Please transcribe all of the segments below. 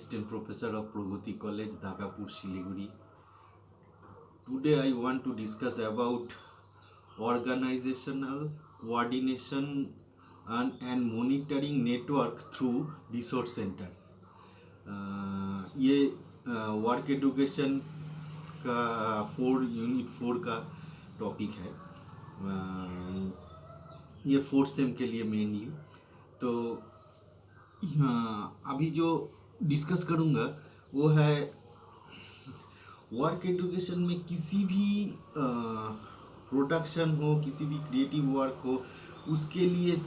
assistant professor of Pragati College, Dhakapur, Siliguri. Today I want to discuss about organizational coordination and monitoring network through resource center. ये work education का 4 का topic है। ये 4th same के लिए mainly. तो अभी जो डिस्कस करूँगा वो है वर्क एडुकेशन में किसी भी प्रोडक्शन हो, किसी भी क्रिएटिव वर्क हो, उसके लिए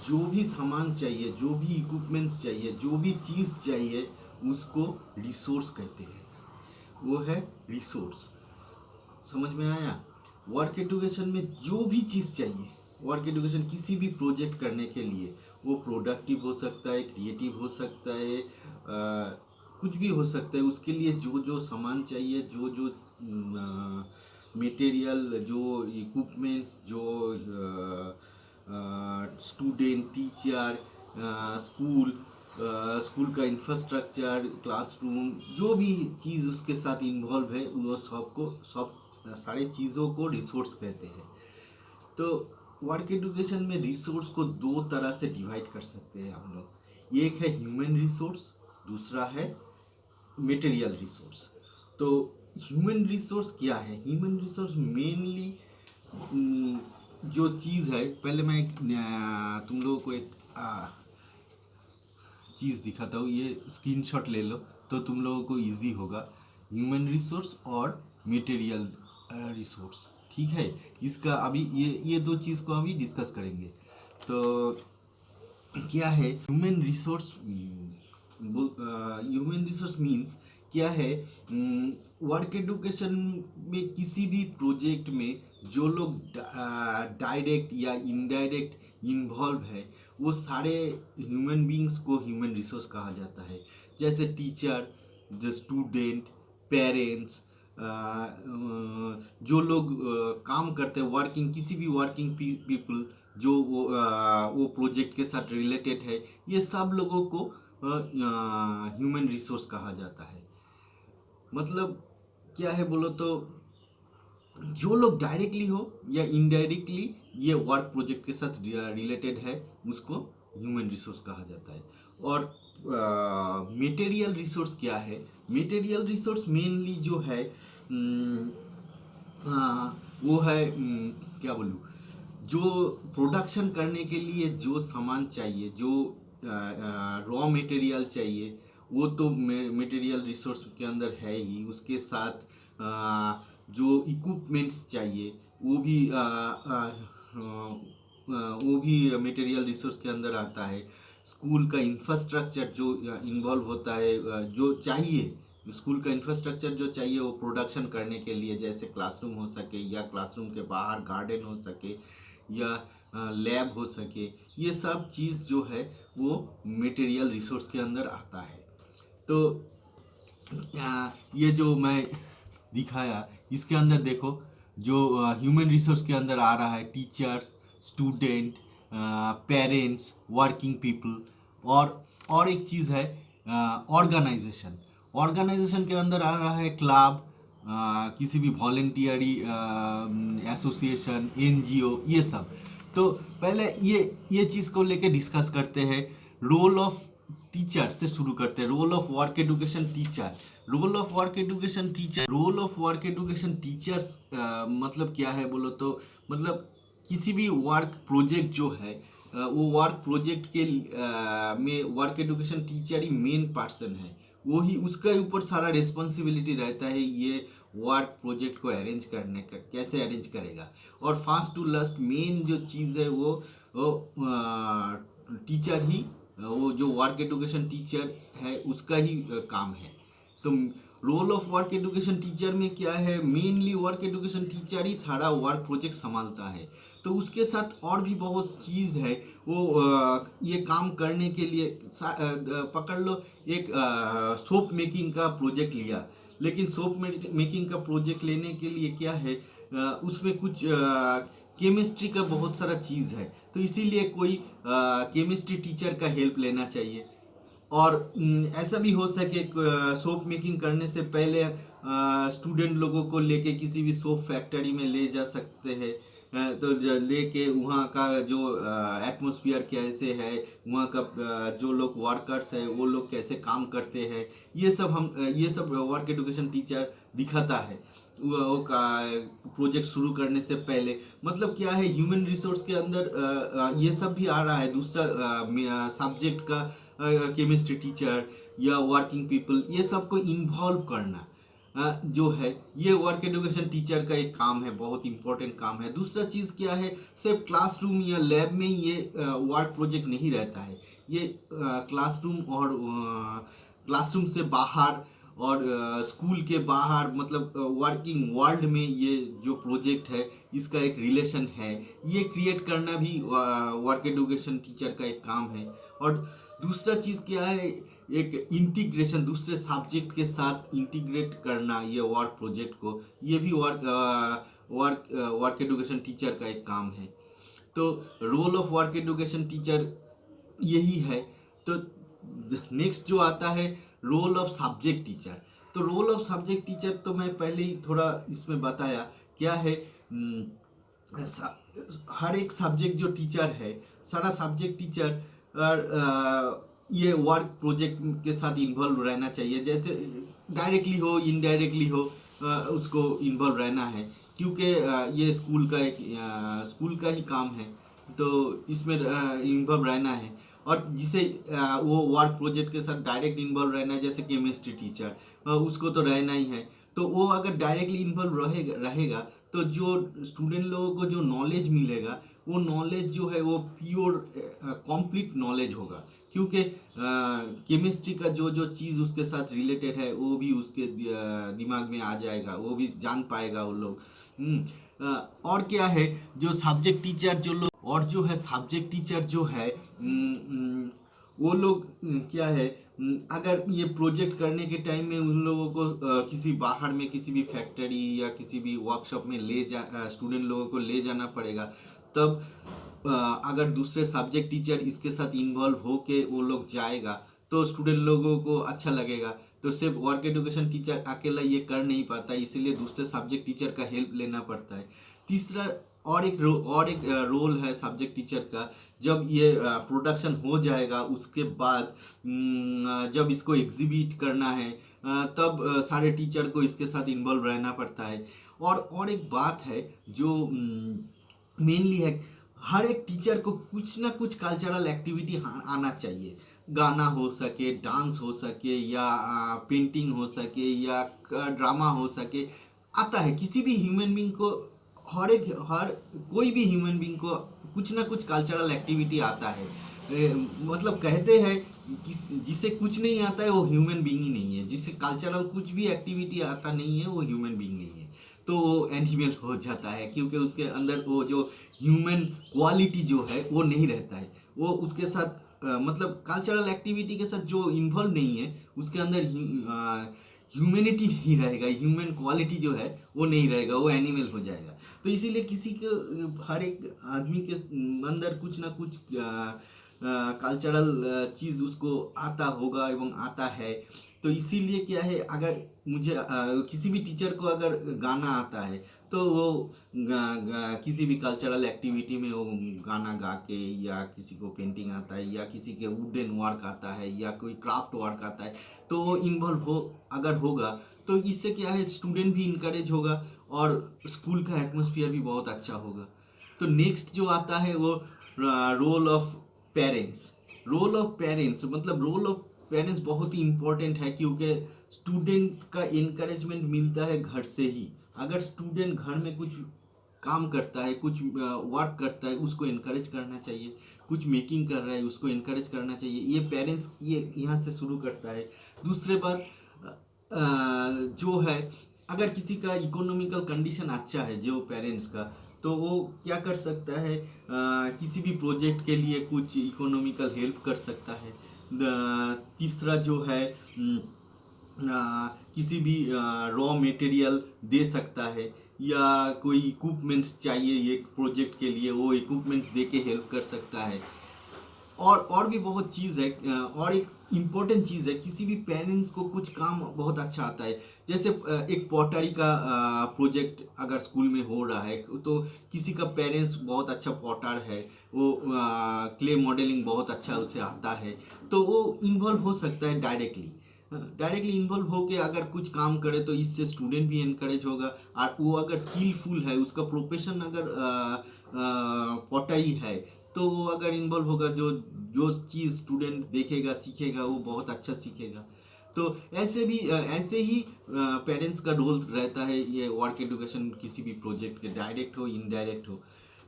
जो भी सामान चाहिए, जो भी इक्विपमेंट्स चाहिए, जो भी चीज़ चाहिए, उसको रिसोर्स कहते हैं। वो है रिसोर्स। समझ में आया? वर्क एडुकेशन में जो भी चीज़ चाहिए, वर्क एडुकेशन किसी भी प्रोजेक्ट करने के लिए, वो प्रोडक्टिव हो सकता है, क्रिएटिव हो सकता है, कुछ भी हो सकता है। उसके लिए जो जो सामान चाहिए, जो जो मटेरियल, जो इक्विपमेंट्स, जो स्टूडेंट, टीचर, स्कूल का इंफ्रास्ट्रक्चर, क्लासरूम, जो भी चीज़ उसके साथ इन्वॉल्व है, वो सब सारे चीज़ों को रिसोर्स कहते हैं। तो वर्क एडुकेशन में रिसोर्स को 2 तरह से डिवाइड कर सकते हैं हम लोग। एक है ह्यूमन रिसोर्स, दूसरा है मटेरियल रिसोर्स। तो ह्यूमन रिसोर्स क्या है? ह्यूमन रिसोर्स मेनली जो चीज़ है, पहले मैं तुम लोगों को एक चीज़ दिखाता हूँ। ये स्क्रीनशॉट ले लो तो तुम लोगों को इजी होगा। ह्यूमन रिसोर्स और मटेरियल रिसोर्स, ठीक है। इसका अभी ये 2 चीज़ को अभी डिस्कस करेंगे। तो क्या है human resource? Human resource means क्या है? वर्क एडुकेशन में किसी भी प्रोजेक्ट में जो लोग डायरेक्ट या इनडायरेक्ट इन्वॉल्व है, वो सारे ह्यूमन बींग्स को ह्यूमन रिसोर्स कहा जाता है। जैसे टीचर, जो स्टूडेंट, पेरेंट्स, जो लोग काम करते हैं, वर्किंग, किसी भी वर्किंग पीपल जो वो प्रोजेक्ट के साथ रिलेटेड है, ये सब लोगों को ह्यूमन रिसोर्स कहा जाता है। मतलब क्या है बोलो तो, जो लोग डायरेक्टली हो या इनडायरेक्टली ये वर्क प्रोजेक्ट के साथ रिलेटेड है, उसको ह्यूमन रिसोर्स कहा जाता है। और मटेरियल रिसोर्स क्या है? मटेरियल रिसोर्स मेनली जो है वो है क्या बोलूँ, जो प्रोडक्शन करने के लिए जो सामान चाहिए, जो रॉ मटेरियल चाहिए, वो तो मटेरियल रिसोर्स के अंदर है ही। उसके साथ जो इक्विपमेंट्स चाहिए, वो भी मटेरियल रिसोर्स के अंदर आता है। स्कूल का इंफ्रास्ट्रक्चर जो इन्वॉल्व होता है, जो चाहिए, स्कूल का इंफ्रास्ट्रक्चर जो चाहिए वो प्रोडक्शन करने के लिए, जैसे क्लासरूम हो सके, या क्लासरूम के बाहर गार्डन हो सके, या लैब हो सके, ये सब चीज़ जो है वो मटेरियल रिसोर्स के अंदर आता है। तो ये जो मैं दिखाया, इसके अंदर देखो, जो ह्यूमन रिसोर्स के अंदर आ रहा है teachers, student, parents, working people, और एक चीज़ है ऑर्गेनाइजेशन। ऑर्गेनाइजेशन के अंदर आ रहा है क्लब, किसी भी वॉलेंटियरी एसोसिएशन, एनजीओ, ये सब। तो पहले ये चीज़ को लेके डिस्कस करते हैं। रोल ऑफ टीचर से शुरू करते हैं। Role of work education teacher. Role of work education teacher, role of work education teachers मतलब क्या है बोलो तो, मतलब किसी भी वर्क प्रोजेक्ट जो है, वो वर्क प्रोजेक्ट के में वर्क एडुकेशन टीचर ही मेन पर्सन है। वो ही, उसका ऊपर सारा रिस्पॉन्सिबिलिटी रहता है ये वर्क प्रोजेक्ट को अरेंज करने का, कैसे अरेंज करेगा। और फास्ट टू लास्ट मेन जो चीज़ है वो टीचर ही, वो जो वर्क एडुकेशन टीचर है उसका ही काम है। तो role of work education teacher में क्या है? मेनली वर्क एडुकेशन टीचर ही सारा वर्क प्रोजेक्ट संभालता है। तो उसके साथ और भी बहुत चीज़ है। वो ये काम करने के लिए पकड़ लो, एक सोप मेकिंग का प्रोजेक्ट लिया, लेकिन सोप मेकिंग का प्रोजेक्ट लेने के लिए क्या है, उसमें कुछ केमिस्ट्री का बहुत सारा चीज़ है। तो इसीलिए कोई केमिस्ट्री टीचर का हेल्प लेना चाहिए। और ऐसा भी हो सके सोप मेकिंग करने से पहले स्टूडेंट लोगों को लेके किसी भी सोप फैक्ट्री में ले जा सकते हैं। तो लेके वहाँ का जो एटमॉस्फेयर कैसे है, वहाँ का जो लोग वर्कर्स है वो लोग कैसे काम करते हैं, ये सब वर्क एडुकेशन टीचर दिखाता है वो का प्रोजेक्ट शुरू करने से पहले। मतलब क्या है, ह्यूमन रिसोर्स के अंदर ये सब भी आ रहा है। दूसरा सब्जेक्ट का केमिस्ट्री टीचर या वर्किंग पीपल, ये सबको इन्वॉल्व करना जो है, ये वर्क एडुकेशन टीचर का एक काम है, बहुत इंपॉर्टेंट काम है। दूसरा चीज़ क्या है, सिर्फ क्लासरूम या लैब में ये वर्क प्रोजेक्ट नहीं रहता है। ये क्लासरूम से बाहर और स्कूल के बाहर, मतलब वर्किंग वर्ल्ड में ये जो प्रोजेक्ट है इसका एक रिलेशन है, ये क्रिएट करना भी वर्क एडुकेशन टीचर का एक काम है। और दूसरा चीज़ क्या है, एक इंटीग्रेशन, दूसरे सब्जेक्ट के साथ इंटीग्रेट करना ये वर्क प्रोजेक्ट को, ये भी वर्क एडुकेशन टीचर का एक काम है। तो role of work education teacher यही है। तो नेक्स्ट जो आता है रोल ऑफ सब्जेक्ट टीचर। तो रोल ऑफ सब्जेक्ट टीचर तो मैं पहले ही थोड़ा इसमें बताया क्या है। हर एक सब्जेक्ट जो टीचर है, सारा सब्जेक्ट टीचर ये वर्क प्रोजेक्ट के साथ इन्वॉल्व रहना चाहिए। जैसे डायरेक्टली हो इनडायरेक्टली हो, उसको इन्वॉल्व रहना है, क्योंकि ये स्कूल का ही काम है। तो इसमें इन्वॉल्व रहना है। और जिसे वो वर्क प्रोजेक्ट के साथ डायरेक्ट इन्वॉल्व रहना है, जैसे केमिस्ट्री टीचर, उसको तो रहना ही है। तो वो अगर डायरेक्टली इन्वॉल्व रहेगा तो जो स्टूडेंट लोगों को जो नॉलेज मिलेगा, वो नॉलेज जो है वो प्योर कंप्लीट नॉलेज होगा। क्योंकि केमिस्ट्री का जो जो चीज़ उसके साथ रिलेटेड है वो भी उसके दिमाग में आ जाएगा, वो भी जान पाएगा वो लोग। और क्या है, जो सब्जेक्ट टीचर जो लोग, और जो है सब्जेक्ट टीचर जो है वो लोग क्या है, अगर ये प्रोजेक्ट करने के टाइम में उन लोगों को किसी बाहर में किसी भी फैक्ट्री या किसी भी वर्कशॉप में स्टूडेंट लोगों को ले जाना पड़ेगा, तब अगर दूसरे सब्जेक्ट टीचर इसके साथ इन्वॉल्व हो के वो लोग जाएगा तो स्टूडेंट लोगों को अच्छा लगेगा। तो सिर्फ वर्क एडुकेशन टीचर अकेला ये कर नहीं पाता, इसीलिए दूसरे सब्जेक्ट टीचर का हेल्प लेना पड़ता है। तीसरा और एक रोल है सब्जेक्ट टीचर का। जब ये प्रोडक्शन हो जाएगा उसके बाद जब इसको एग्जिबिट करना है, तब सारे टीचर को इसके साथ इन्वॉल्व रहना पड़ता है। और एक बात है जो मेनली है, हर एक टीचर को कुछ ना कुछ कल्चरल एक्टिविटी आना चाहिए। गाना हो सके, डांस हो सके, या पेंटिंग हो सके, या ड्रामा हो सके, आता है। किसी भी ह्यूमन बीइंग को, हर कोई भी ह्यूमन बीइंग को कुछ ना कुछ कल्चरल एक्टिविटी आता है। मतलब कहते हैं जिसे कुछ नहीं आता है वो ह्यूमन बीइंग ही नहीं है। जिसे कल्चरल कुछ भी एक्टिविटी आता नहीं है वो ह्यूमन बीइंग नहीं है, तो वो एनिमल हो जाता है। क्योंकि उसके अंदर वो जो ह्यूमन क्वालिटी जो है वो नहीं रहता है। वो उसके साथ मतलब कल्चरल एक्टिविटी के साथ जो इन्वॉल्व नहीं है उसके अंदर ह्यूमैनिटी नहीं रहेगा, ह्यूमन क्वालिटी जो है वो नहीं रहेगा, वो एनिमल हो जाएगा। तो इसीलिए किसी के, हर एक आदमी के अंदर कुछ ना कुछ कल्चरल चीज़ उसको आता होगा एवं आता है। तो इसीलिए क्या है, अगर मुझे किसी भी टीचर को अगर गाना आता है तो वो किसी भी कल्चरल एक्टिविटी में वो गाना गा के, या किसी को पेंटिंग आता है, या किसी के वुडन वर्क आता है, या कोई क्राफ्ट वर्क आता है, तो वो इन्वॉल्व अगर होगा तो इससे क्या है, स्टूडेंट भी इनकरेज होगा और स्कूल का एटमोसफियर भी बहुत अच्छा होगा। तो नेक्स्ट जो आता है वो role of parents. Role of parents बहुत ही इम्पोर्टेंट है, क्योंकि स्टूडेंट का इनकरेजमेंट मिलता है घर से ही। अगर स्टूडेंट घर में कुछ काम करता है, कुछ वर्क करता है, उसको इनकरेज करना चाहिए। कुछ मेकिंग कर रहा है उसको इनकरेज करना चाहिए। ये पेरेंट्स ये यहाँ से शुरू करता है। दूसरे बात जो है, अगर किसी का इकोनॉमिकल कंडीशन अच्छा है जो पेरेंट्स का, तो वो क्या कर सकता है, किसी भी प्रोजेक्ट के लिए कुछ इकोनॉमिकल हेल्प कर सकता है। तीसरा जो है, किसी भी रॉ मटेरियल दे सकता है, या कोई इक्विपमेंट्स चाहिए एक प्रोजेक्ट के लिए, वो इक्विपमेंट्स दे के हेल्प कर सकता है। और भी बहुत चीज़ है। और एक इम्पोर्टेंट चीज़ है। किसी भी पेरेंट्स को कुछ काम बहुत अच्छा आता है, जैसे एक पॉटरी का प्रोजेक्ट अगर स्कूल में हो रहा है, तो किसी का पेरेंट्स बहुत अच्छा पॉटर है, वो क्ले मॉडलिंग बहुत अच्छा उसे आता है, तो वो इन्वॉल्व हो सकता है डायरेक्टली इन्वॉल्व होके अगर कुछ काम करे, तो इससे स्टूडेंट भी इनकरेज होगा। और वो अगर स्किलफुल है, उसका प्रोफेशन अगर पॉटरी है, तो वो अगर इन्वॉल्व होगा, जो जो चीज़ स्टूडेंट देखेगा सीखेगा वो बहुत अच्छा सीखेगा। तो ऐसे ही पेरेंट्स का रोल रहता है ये वर्क एजुकेशन किसी भी प्रोजेक्ट के, डायरेक्ट हो इनडायरेक्ट हो।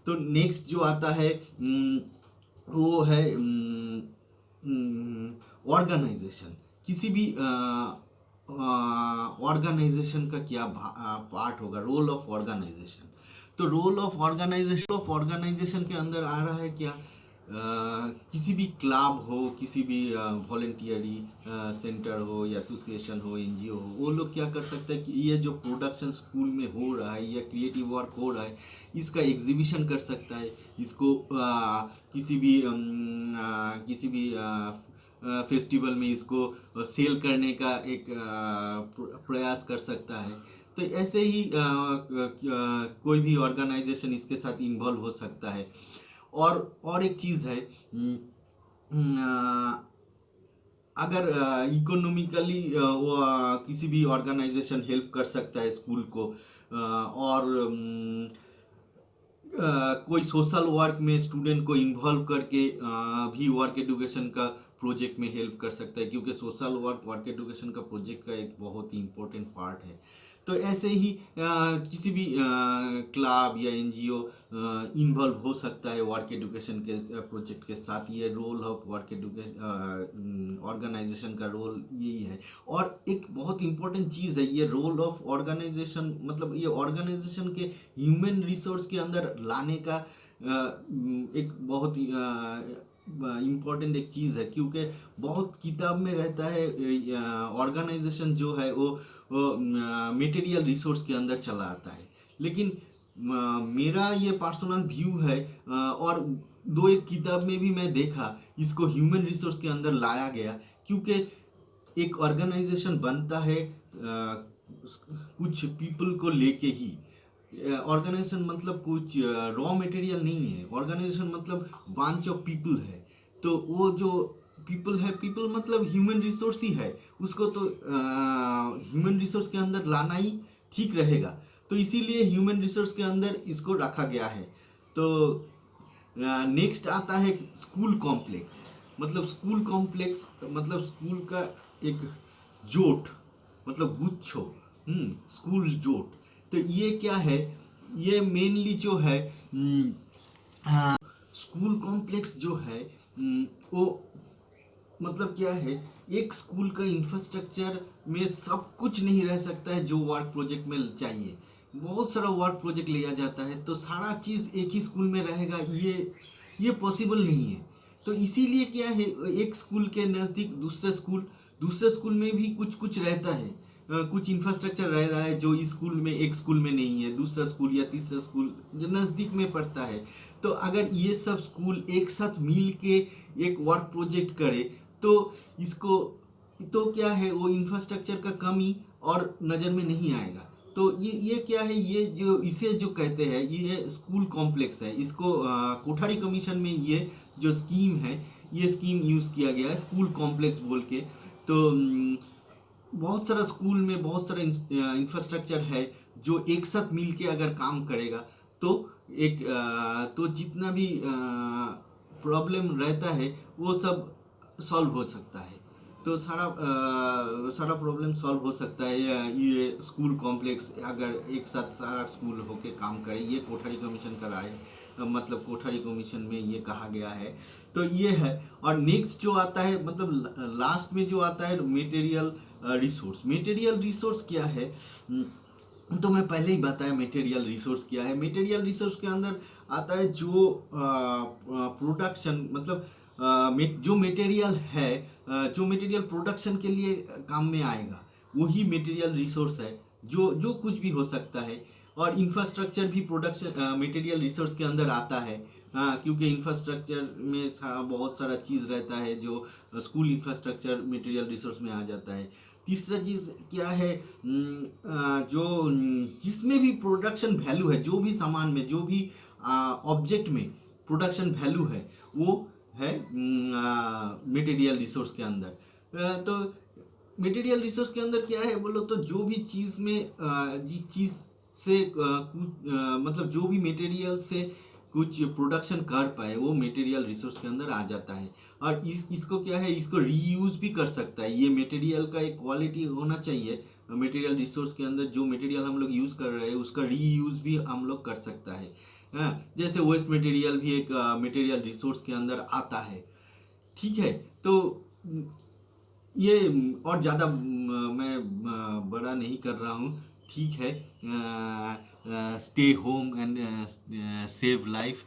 तो नेक्स्ट जो आता है वो है ऑर्गेनाइजेशन। किसी भी ऑर्गेनाइजेशन का क्या पार्ट होगा, रोल ऑफ ऑर्गेनाइजेशन। तो रोल ऑफ ऑर्गेनाइजेशन के अंदर आ रहा है क्या, किसी भी क्लब हो, किसी भी वॉलेंटियरी सेंटर हो या एसोसिएशन हो, एनजीओ हो, वो लोग क्या कर सकते हैं कि ये जो प्रोडक्शन स्कूल में हो रहा है या क्रिएटिव वर्क हो रहा है, इसका एग्जीबिशन कर सकता है, इसको किसी भी फेस्टिवल में इसको सेल करने का एक प्रयास कर सकता है। तो ऐसे ही कोई भी ऑर्गेनाइजेशन इसके साथ इन्वॉल्व हो सकता है। और एक चीज़ है, अगर इकोनॉमिकली वो किसी भी ऑर्गेनाइजेशन हेल्प कर सकता है स्कूल को, और कोई सोशल वर्क में स्टूडेंट को इन्वॉल्व करके भी वर्क एजुकेशन का प्रोजेक्ट में हेल्प कर सकता है, क्योंकि सोशल वर्क एजुकेशन का प्रोजेक्ट का एक बहुत ही इम्पोर्टेंट पार्ट है। तो ऐसे ही किसी भी क्लब या एनजीओ इन्वॉल्व हो सकता है वर्क एजुकेशन के प्रोजेक्ट के साथ। ये role of work education organisation का रोल यही है। और एक बहुत इम्पोर्टेंट चीज़ है ये रोल ऑफ ऑर्गेनाइजेशन, मतलब ये ऑर्गेनाइजेशन के ह्यूमन रिसोर्स के अंदर लाने का एक बहुत ही इम्पोर्टेंट एक चीज़ है, क्योंकि बहुत किताब में रहता है ऑर्गेनाइजेशन जो है वो मटेरियल रिसोर्स के अंदर चला आता है। लेकिन मेरा ये पर्सनल व्यू है, और दो एक किताब में भी मैं देखा इसको ह्यूमन रिसोर्स के अंदर लाया गया, क्योंकि एक ऑर्गेनाइजेशन बनता है कुछ पीपल को लेके ही। ऑर्गेनाइजेशन मतलब कुछ रॉ मटेरियल नहीं है, ऑर्गेनाइजेशन मतलब बंच ऑफ पीपल है। तो वो जो पीपल है, पीपल मतलब ह्यूमन रिसोर्स ही है, उसको तो ह्यूमन रिसोर्स के अंदर लाना ही ठीक रहेगा। तो इसीलिए ह्यूमन रिसोर्स के अंदर इसको रखा गया है। तो नेक्स्ट आता है स्कूल कॉम्प्लेक्स। मतलब स्कूल कॉम्प्लेक्स मतलब स्कूल का एक जोट, मतलब गुच्छो, स्कूल जोट। तो ये क्या है, ये मेनली जो है स्कूल कॉम्प्लेक्स जो है वो मतलब क्या है, एक स्कूल का इंफ्रास्ट्रक्चर में सब कुछ नहीं रह सकता है जो वर्क प्रोजेक्ट में चाहिए। बहुत सारा वर्क प्रोजेक्ट लिया जाता है, तो सारा चीज़ एक ही स्कूल में रहेगा, ये पॉसिबल नहीं है। तो इसीलिए क्या है, एक स्कूल के नज़दीक दूसरे स्कूल में भी कुछ कुछ रहता है, कुछ इंफ्रास्ट्रक्चर रह रहा है जो इस स्कूल में, एक स्कूल में नहीं है, दूसरा स्कूल या तीसरा स्कूल जो नज़दीक में पड़ता है। तो अगर ये सब स्कूल एक साथ मिल के एक वर्क प्रोजेक्ट करे, तो इसको तो क्या है, वो इंफ्रास्ट्रक्चर का कमी और नज़र में नहीं आएगा। तो ये क्या है, ये जो इसे जो कहते हैं ये स्कूल कॉम्प्लेक्स है। इसको कोठारी कमीशन में ये जो स्कीम है, ये स्कीम यूज़ किया गया है स्कूल कॉम्प्लेक्स बोल के। तो बहुत सारा स्कूल में बहुत सारा इंफ्रास्ट्रक्चर है जो एक साथ मिल के अगर काम करेगा, तो तो जितना भी प्रॉब्लम रहता है वो सब सॉल्व हो सकता है। तो सारा प्रॉब्लम सॉल्व हो सकता है ये स्कूल कॉम्प्लेक्स अगर एक साथ सारा स्कूल होके काम करे। ये कोठारी कमीशन का राय है, मतलब कोठारी कमीशन में ये कहा गया है। तो ये है। और नेक्स्ट जो आता है, मतलब लास्ट में जो आता है मटेरियल रिसोर्स क्या है, तो मैं पहले ही बताया मटेरियल रिसोर्स क्या है। मटेरियल रिसोर्स के अंदर आता है जो प्रोडक्शन, मतलब जो मटेरियल है, जो मटेरियल प्रोडक्शन के लिए काम में आएगा, वही मटेरियल रिसोर्स है। जो जो कुछ भी हो सकता है, और इंफ्रास्ट्रक्चर भी प्रोडक्शन मटेरियल रिसोर्स के अंदर आता है। हाँ, क्योंकि इंफ्रास्ट्रक्चर में बहुत सारा चीज़ रहता है जो स्कूल इंफ्रास्ट्रक्चर मटेरियल रिसोर्स में आ जाता है। तीसरा चीज़ क्या है, जो जिसमें भी प्रोडक्शन वैल्यू है, जो भी सामान में, जो भी ऑब्जेक्ट में प्रोडक्शन वैल्यू है, वो है मटेरियल रिसोर्स के अंदर। तो मटेरियल रिसोर्स के अंदर क्या है बोलो तो, जो भी चीज़ में जिस चीज़ से मतलब जो भी मटेरियल से कुछ प्रोडक्शन कर पाए, वो मटेरियल रिसोर्स के अंदर आ जाता है। और इसको क्या है, इसको रीयूज भी कर सकता है। ये मटेरियल का एक क्वालिटी होना चाहिए मटेरियल रिसोर्स के अंदर, जो मटेरियल हम लोग यूज़ कर रहे हैं उसका रीयूज भी हम लोग कर सकता है। हाँ, जैसे वेस्ट मटेरियल भी एक मटेरियल रिसोर्स के अंदर आता है। ठीक है, तो ये और ज़्यादा मैं बड़ा नहीं कर रहा हूँ। ठीक है, stay home and save life.